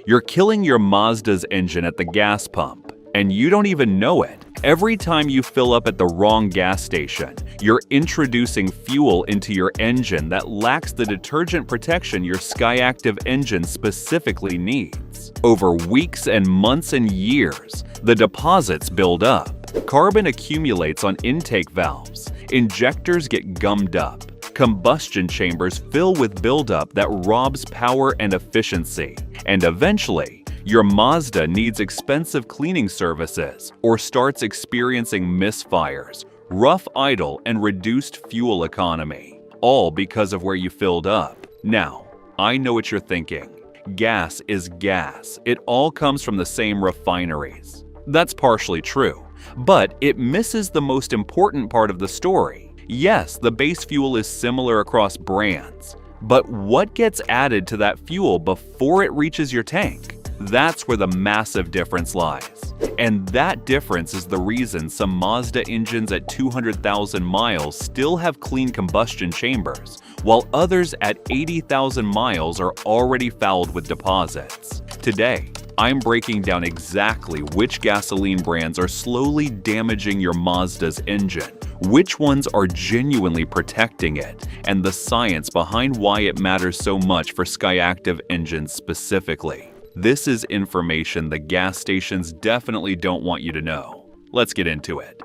You're killing your Mazda's engine at the gas pump, and you don't even know it. Every time you fill up at the wrong gas station, you're introducing fuel into your engine that lacks the detergent protection your Skyactiv engine specifically needs. Over weeks and months and years, the deposits build up. Carbon accumulates on intake valves. Injectors get gummed up. Combustion chambers fill with buildup that robs power and efficiency. And eventually, your Mazda needs expensive cleaning services or starts experiencing misfires, rough idle, and reduced fuel economy, all because of where you filled up. Now, I know what you're thinking. Gas is gas. It all comes from the same refineries. That's partially true, but it misses the most important part of the story. Yes, the base fuel is similar across brands, but what gets added to that fuel before it reaches your tank? That's where the massive difference lies. And that difference is the reason some Mazda engines at 200,000 miles still have clean combustion chambers, while others at 80,000 miles are already fouled with deposits. Today, I'm breaking down exactly which gasoline brands are slowly damaging your Mazda's engine, which ones are genuinely protecting it, and the science behind why it matters so much for Skyactiv engines specifically. This is information the gas stations definitely don't want you to know. Let's get into it.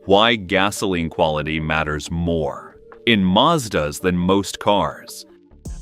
Why gasoline quality matters more in Mazdas than most cars.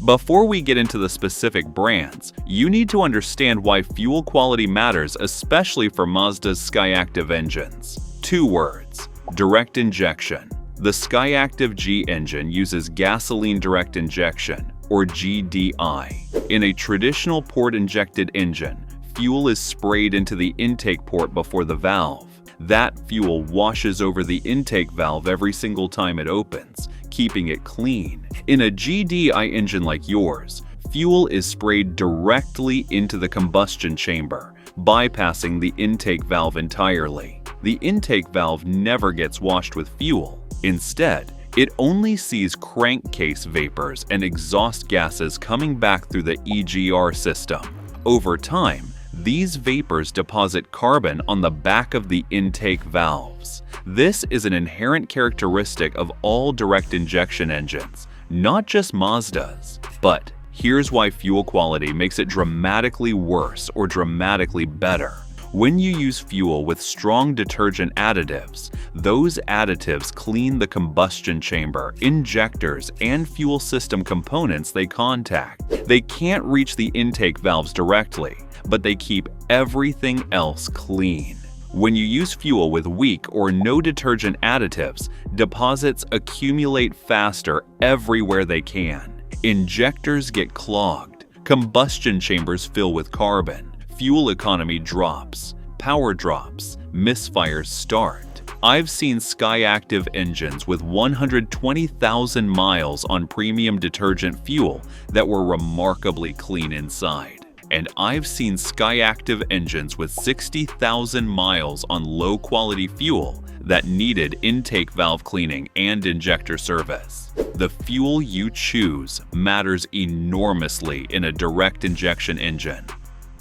Before we get into the specific brands, you need to understand why fuel quality matters, especially for Mazda's Skyactiv engines. 2 words: direct injection. The Skyactiv G engine uses gasoline direct injection, or GDI. In a traditional port-injected engine, fuel is sprayed into the intake port before the valve. That fuel washes over the intake valve every single time it opens, keeping it clean. In a GDI engine like yours, fuel is sprayed directly into the combustion chamber, bypassing the intake valve entirely. The intake valve never gets washed with fuel. Instead, it only sees crankcase vapors and exhaust gases coming back through the EGR system. Over time, these vapors deposit carbon on the back of the intake valves. This is an inherent characteristic of all direct injection engines, not just Mazda's. But here's why fuel quality makes it dramatically worse or dramatically better. When you use fuel with strong detergent additives, those additives clean the combustion chamber, injectors, and fuel system components they contact. They can't reach the intake valves directly, but they keep everything else clean. When you use fuel with weak or no detergent additives, deposits accumulate faster everywhere they can. Injectors get clogged, combustion chambers fill with carbon, fuel economy drops, power drops, misfires start. I've seen Skyactiv engines with 120,000 miles on premium detergent fuel that were remarkably clean inside. And I've seen Skyactiv engines with 60,000 miles on low-quality fuel that needed intake valve cleaning and injector service. The fuel you choose matters enormously in a direct injection engine.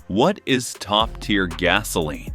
What is top-tier gasoline?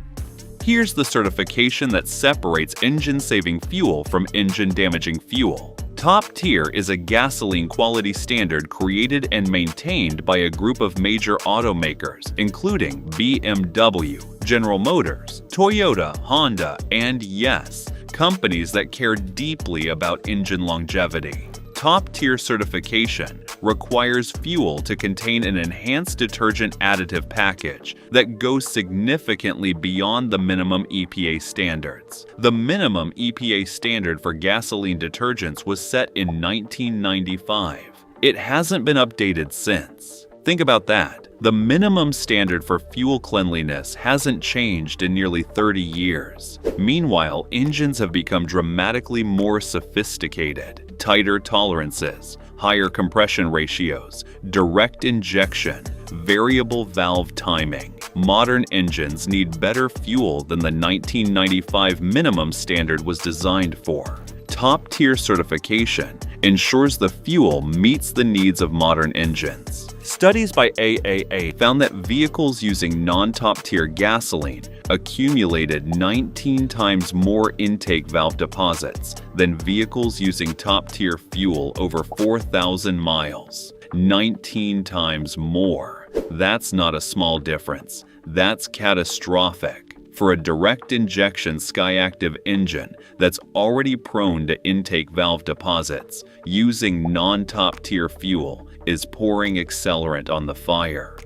Here's the certification that separates engine-saving fuel from engine-damaging fuel. Top Tier is a gasoline quality standard created and maintained by a group of major automakers, including BMW, General Motors, Toyota, Honda, and yes, companies that care deeply about engine longevity. Top Tier certification requires fuel to contain an enhanced detergent additive package that goes significantly beyond the minimum EPA standards. The minimum EPA standard for gasoline detergents was set in 1995. It hasn't been updated since. Think about that. The minimum standard for fuel cleanliness hasn't changed in nearly 30 years. Meanwhile, engines have become dramatically more sophisticated. Tighter tolerances, higher compression ratios, direct injection, variable valve timing. Modern engines need better fuel than the 1995 minimum standard was designed for. Top-tier certification ensures the fuel meets the needs of modern engines. Studies by AAA found that vehicles using non-top-tier gasoline accumulated 19 times more intake valve deposits than vehicles using top-tier fuel over 4,000 miles. 19 times more. That's not a small difference. That's catastrophic. For a direct injection Skyactiv engine that's already prone to intake valve deposits, using non-top-tier fuel is pouring accelerant on the fire.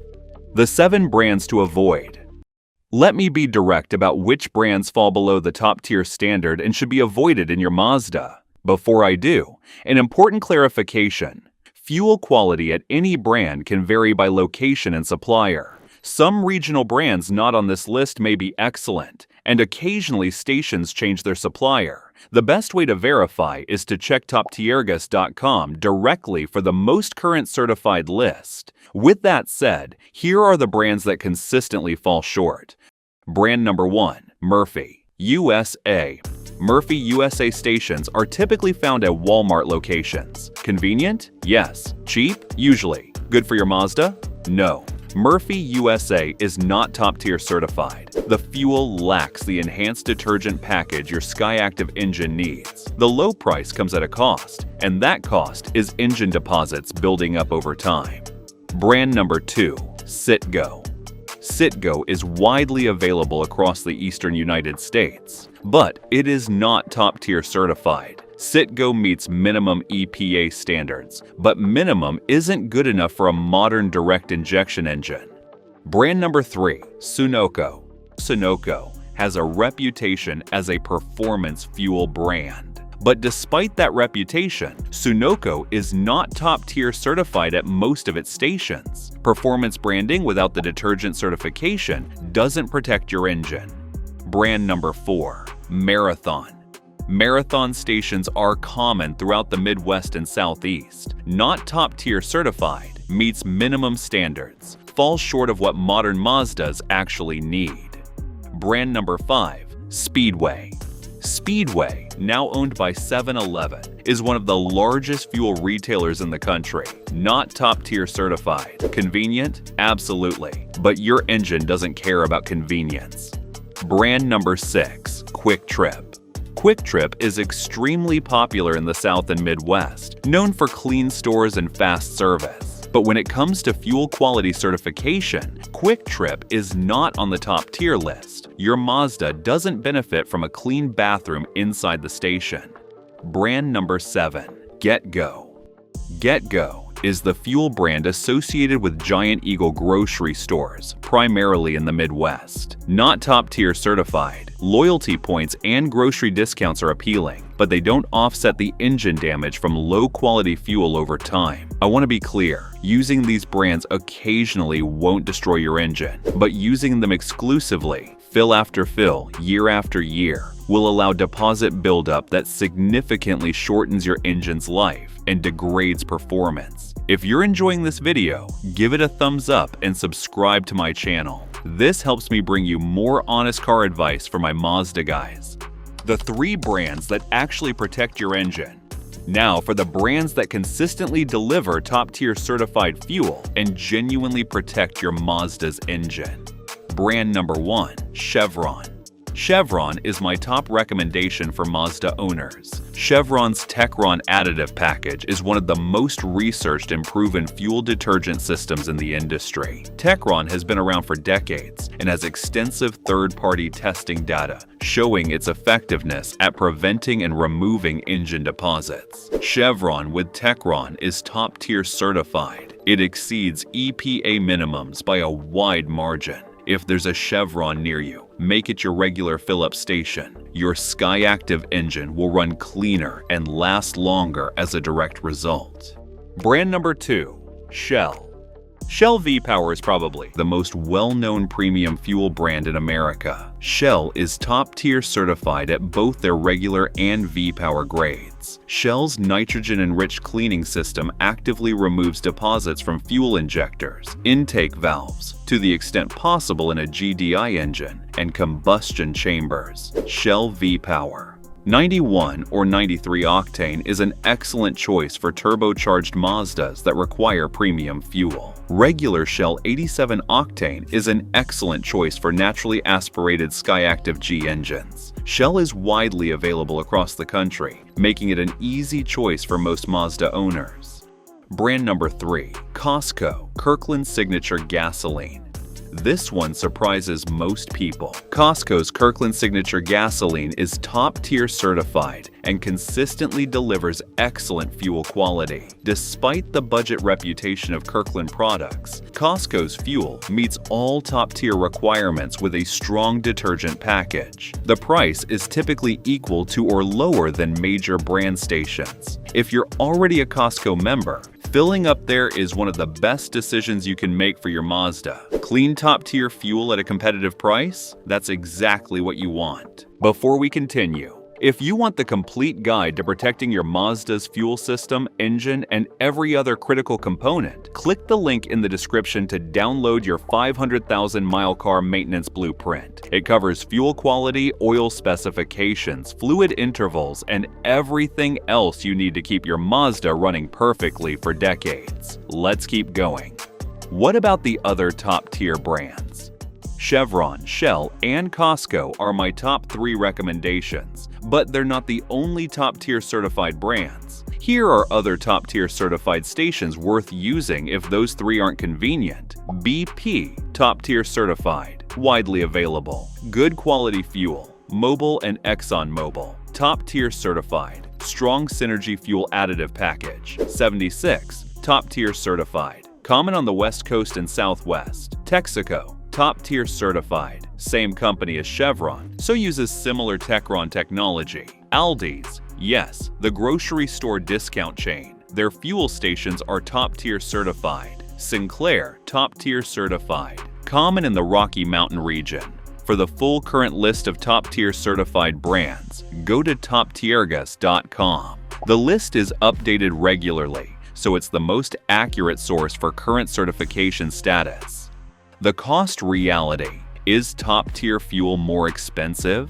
The 7 brands to avoid. Let me be direct about which brands fall below the top-tier standard and should be avoided in your Mazda. Before I do, an important clarification. Fuel quality at any brand can vary by location and supplier. Some regional brands not on this list may be excellent, and occasionally stations change their supplier. The best way to verify is to check toptiergas.com directly for the most current certified list. With that said, here are the brands that consistently fall short. Brand number 1, Murphy, USA. Murphy USA stations are typically found at Walmart locations. Convenient? Yes. Cheap? Usually. Good for your Mazda? No. Murphy USA is not top-tier certified. The fuel lacks the enhanced detergent package your Skyactiv engine needs. The low price comes at a cost, and that cost is engine deposits building up over time. Brand number 2, Citgo. Citgo is widely available across the eastern United States, but it is not top-tier certified. Citgo meets minimum EPA standards, but minimum isn't good enough for a modern direct injection engine. Brand number 3, Sunoco. Sunoco has a reputation as a performance fuel brand. But despite that reputation, Sunoco is not top-tier certified at most of its stations. Performance branding without the detergent certification doesn't protect your engine. Brand number 4, Marathon. Marathon stations are common throughout the Midwest and Southeast. Not top-tier certified, meets minimum standards, falls short of what modern Mazdas actually need. Brand number 5, Speedway. Speedway, now owned by 7-Eleven, is one of the largest fuel retailers in the country. Not top-tier certified. Convenient? Absolutely. But your engine doesn't care about convenience. Brand number 6, Quick Trip. Quick Trip is extremely popular in the South and Midwest, known for clean stores and fast service. But when it comes to fuel quality certification, Quick Trip is not on the top tier list. Your Mazda doesn't benefit from a clean bathroom inside the station. Brand number 7, GetGo. GetGo is the fuel brand associated with Giant Eagle grocery stores, primarily in the Midwest. Not top-tier certified, loyalty points and grocery discounts are appealing, but they don't offset the engine damage from low-quality fuel over time. I want to be clear, using these brands occasionally won't destroy your engine, but using them exclusively, fill after fill, year after year, will allow deposit buildup that significantly shortens your engine's life and degrades performance. If you're enjoying this video, give it a thumbs up and subscribe to my channel. This helps me bring you more honest car advice for my Mazda guys. The 3 brands that actually protect your engine. Now for the brands that consistently deliver top-tier certified fuel and genuinely protect your Mazda's engine. Brand number 1, Chevron. Chevron is my top recommendation for Mazda owners. Chevron's Techron additive package is one of the most researched and proven fuel detergent systems in the industry. Techron has been around for decades and has extensive third-party testing data showing its effectiveness at preventing and removing engine deposits. Chevron with Techron is top-tier certified. It exceeds EPA minimums by a wide margin. If there's a Chevron near you, make it your regular fill-up station. Your Skyactiv engine will run cleaner and last longer as a direct result. Brand number 2, Shell. Shell V-Power is probably the most well-known premium fuel brand in America. Shell is top-tier certified at both their regular and V-Power grades. Shell's nitrogen-enriched cleaning system actively removes deposits from fuel injectors, intake valves, to the extent possible in a GDI engine, and combustion chambers. Shell V-Power. 91 or 93 octane is an excellent choice for turbocharged Mazdas that require premium fuel. Regular Shell 87 octane is an excellent choice for naturally aspirated Skyactiv G engines. Shell is widely available across the country, making it an easy choice for most Mazda owners. Brand number 3. Costco Kirkland Signature Gasoline. This one surprises most people. Costco's Kirkland Signature Gasoline is top-tier certified and consistently delivers excellent fuel quality. Despite the budget reputation of Kirkland products, Costco's fuel meets all top-tier requirements with a strong detergent package. The price is typically equal to or lower than major brand stations. If you're already a Costco member, filling up there is one of the best decisions you can make for your Mazda. Clean top-tier fuel at a competitive price? That's exactly what you want. Before we continue, if you want the complete guide to protecting your Mazda's fuel system, engine, and every other critical component, click the link in the description to download your 500,000-mile car maintenance blueprint. It covers fuel quality, oil specifications, fluid intervals, and everything else you need to keep your Mazda running perfectly for decades. Let's keep going. What about the other top-tier brands? Chevron, Shell, and Costco are my top 3 recommendations, but they're not the only top-tier certified brands. Here are other top-tier certified stations worth using if those 3 aren't convenient. BP, top-tier certified, widely available, good quality fuel. Mobil and Exxon Mobil, top-tier certified, strong synergy fuel additive package. 76, top-tier certified, common on the West Coast and Southwest. Texaco, top-tier certified, same company as Chevron, so uses similar Techron technology. Aldi's, yes, the grocery store discount chain. Their fuel stations are top-tier certified. Sinclair, top-tier certified, common in the Rocky Mountain region. For the full current list of top-tier certified brands, go to toptiergas.com. The list is updated regularly, so it's the most accurate source for current certification status. The cost reality. Is top-tier fuel more expensive?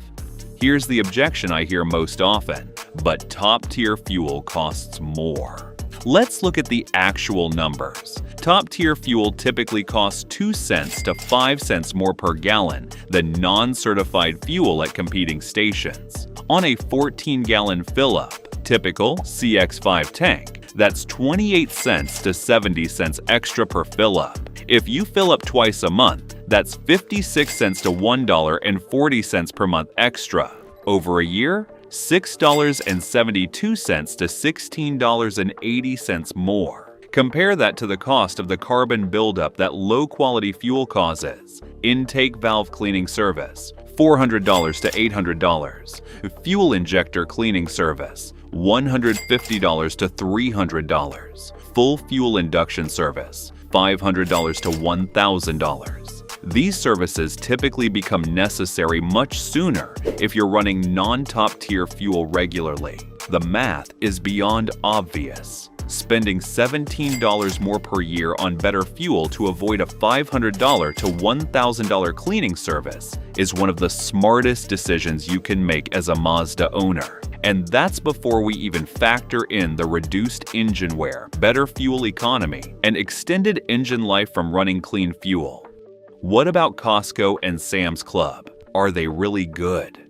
Here's the objection I hear most often, but top-tier fuel costs more. Let's look at the actual numbers. Top-tier fuel typically costs 2 cents to 5 cents more per gallon than non-certified fuel at competing stations. On a 14-gallon fill-up, typical CX5 tank, that's 28 cents to 70 cents extra per fill-up. If you fill up twice a month, that's 56 cents to $1.40 per month extra. Over a year, $6.72 to $16.80 more. Compare that to the cost of the carbon buildup that low-quality fuel causes. Intake valve cleaning service, $400 to $800. Fuel injector cleaning service, $150 to $300. Full fuel induction service, $500 to $1,000. These services typically become necessary much sooner if you're running non-top-tier fuel regularly. The math is beyond obvious. Spending $17 more per year on better fuel to avoid a $500 to $1,000 cleaning service is one of the smartest decisions you can make as a Mazda owner. And that's before we even factor in the reduced engine wear, better fuel economy, and extended engine life from running clean fuel. What about Costco and Sam's Club? Are they really good?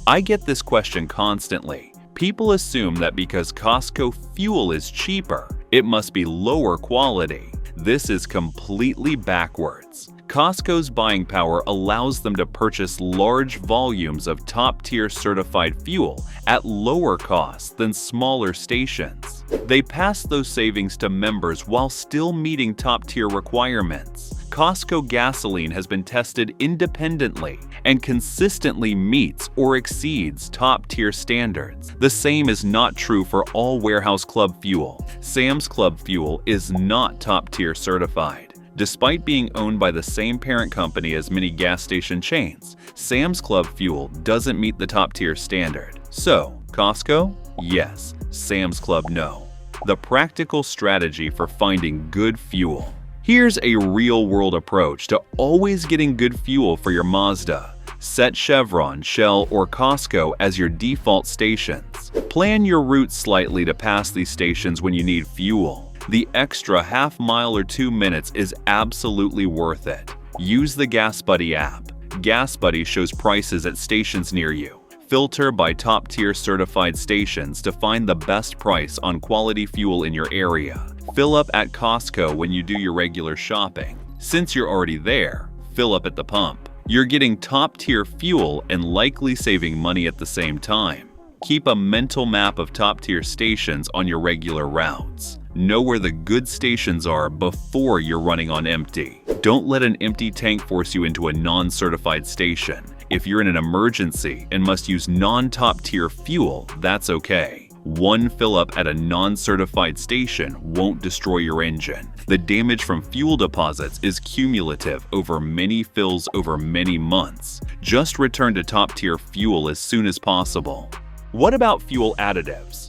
I get this question constantly. People assume that because Costco fuel is cheaper, it must be lower quality. This is completely backwards. Costco's buying power allows them to purchase large volumes of top-tier certified fuel at lower costs than smaller stations. They pass those savings to members while still meeting top-tier requirements. Costco gasoline has been tested independently and consistently meets or exceeds top-tier standards. The same is not true for all Warehouse Club fuel. Sam's Club fuel is not top-tier certified. Despite being owned by the same parent company as many gas station chains, Sam's Club fuel doesn't meet the top-tier standard. So, Costco? Yes. Sam's Club? No. The practical strategy for finding good fuel. Here's a real-world approach to always getting good fuel for your Mazda. Set Chevron, Shell, or Costco as your default stations. Plan your route slightly to pass these stations when you need fuel. The extra half mile or 2 minutes is absolutely worth it. Use the Gas Buddy app. Gas Buddy shows prices at stations near you. Filter by top-tier certified stations to find the best price on quality fuel in your area. Fill up at Costco when you do your regular shopping. Since you're already there, fill up at the pump. You're getting top-tier fuel and likely saving money at the same time. Keep a mental map of top-tier stations on your regular routes. Know where the good stations are before you're running on empty. Don't let an empty tank force you into a non-certified station. If you're in an emergency and must use non-top-tier fuel, that's okay. One fill-up at a non-certified station won't destroy your engine. The damage from fuel deposits is cumulative over many fills over many months. Just return to top-tier fuel as soon as possible. What about fuel additives?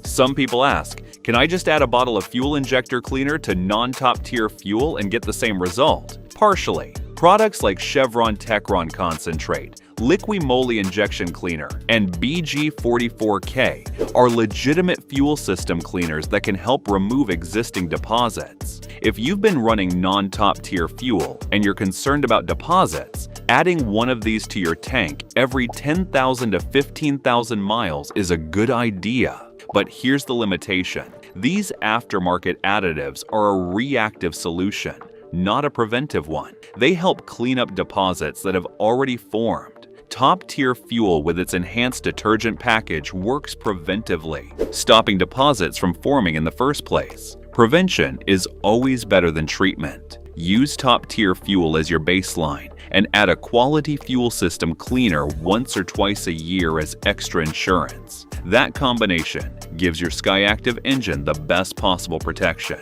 Some people ask, can I just add a bottle of fuel injector cleaner to non-top-tier fuel and get the same result? Partially. Products like Chevron Techron Concentrate, Liqui Moly Injection Cleaner, and BG44K are legitimate fuel system cleaners that can help remove existing deposits. If you've been running non-top-tier fuel and you're concerned about deposits, adding one of these to your tank every 10,000 to 15,000 miles is a good idea. But here's the limitation. These aftermarket additives are a reactive solution, not a preventive one. They help clean up deposits that have already formed. Top-tier fuel with its enhanced detergent package works preventively, stopping deposits from forming in the first place. Prevention is always better than treatment. Use top-tier fuel as your baseline and add a quality fuel system cleaner once or twice a year as extra insurance. That combination gives your Skyactiv engine the best possible protection.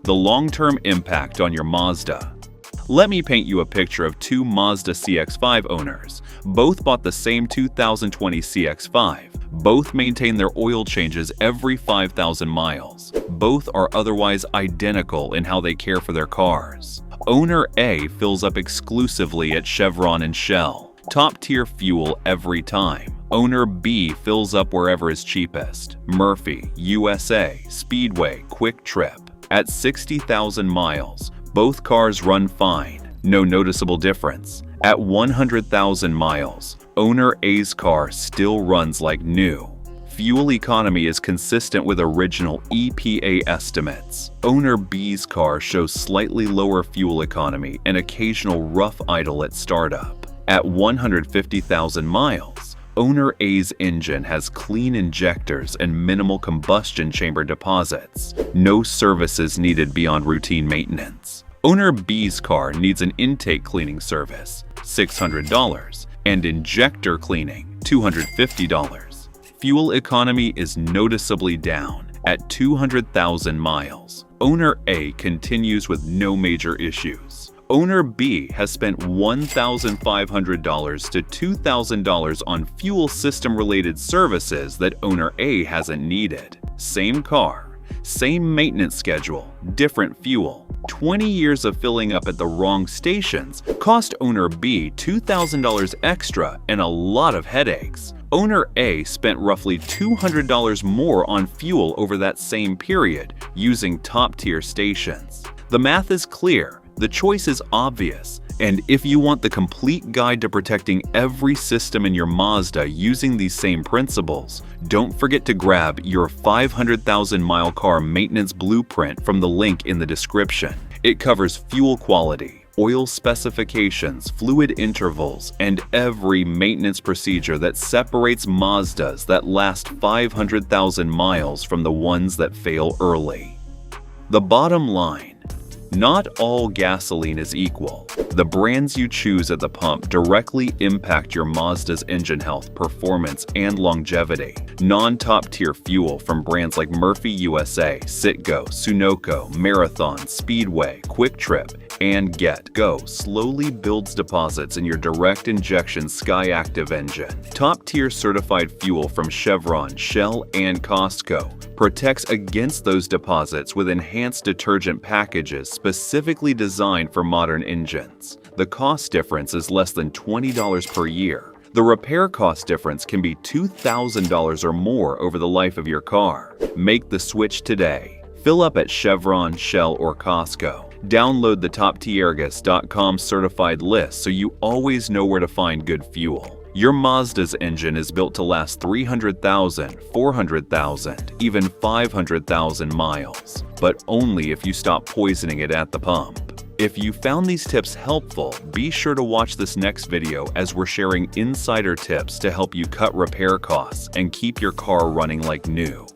The long-term impact on your Mazda. Let me paint you a picture of two Mazda CX-5 owners. Both bought the same 2020 CX-5. Both maintain their oil changes every 5,000 miles. Both are otherwise identical in how they care for their cars. Owner A fills up exclusively at Chevron and Shell. Top-tier fuel every time. Owner B fills up wherever is cheapest. Murphy, USA, Speedway, Quick Trip. At 60,000 miles, both cars run fine, no noticeable difference. At 100,000 miles, Owner A's car still runs like new. Fuel economy is consistent with original EPA estimates. Owner B's car shows slightly lower fuel economy and occasional rough idle at startup. At 150,000 miles, Owner A's engine has clean injectors and minimal combustion chamber deposits. No services needed beyond routine maintenance. Owner B's car needs an intake cleaning service, $600, and injector cleaning, $250. Fuel economy is noticeably down at 200,000 miles. Owner A continues with no major issues. Owner B has spent $1,500 to $2,000 on fuel system-related services that Owner A hasn't needed. Same car, same maintenance schedule, different fuel. 20 years of filling up at the wrong stations cost Owner B $2,000 extra and a lot of headaches. Owner A spent roughly $200 more on fuel over that same period using top-tier stations. The math is clear. The choice is obvious, and if you want the complete guide to protecting every system in your Mazda using these same principles, don't forget to grab your 500,000-mile car maintenance blueprint from the link in the description. It covers fuel quality, oil specifications, fluid intervals, and every maintenance procedure that separates Mazdas that last 500,000 miles from the ones that fail early. The bottom line: not all gasoline is equal. The brands you choose at the pump directly impact your Mazda's engine health, performance, and longevity. Non-top-tier fuel from brands like Murphy USA, Citgo, Sunoco, Marathon, Speedway, Quick Trip, And Go slowly builds deposits in your direct injection Skyactiv engine. Top-tier certified fuel from Chevron, Shell, and Costco protects against those deposits with enhanced detergent packages specifically designed for modern engines. The cost difference is less than $20 per year. The repair cost difference can be $2,000 or more over the life of your car. Make the switch today. Fill up at Chevron, Shell, or Costco. Download the TopTiergas.com certified list so you always know where to find good fuel. Your Mazda's engine is built to last 300,000, 400,000, even 500,000 miles, but only if you stop poisoning it at the pump. If you found these tips helpful, be sure to watch this next video as we're sharing insider tips to help you cut repair costs and keep your car running like new.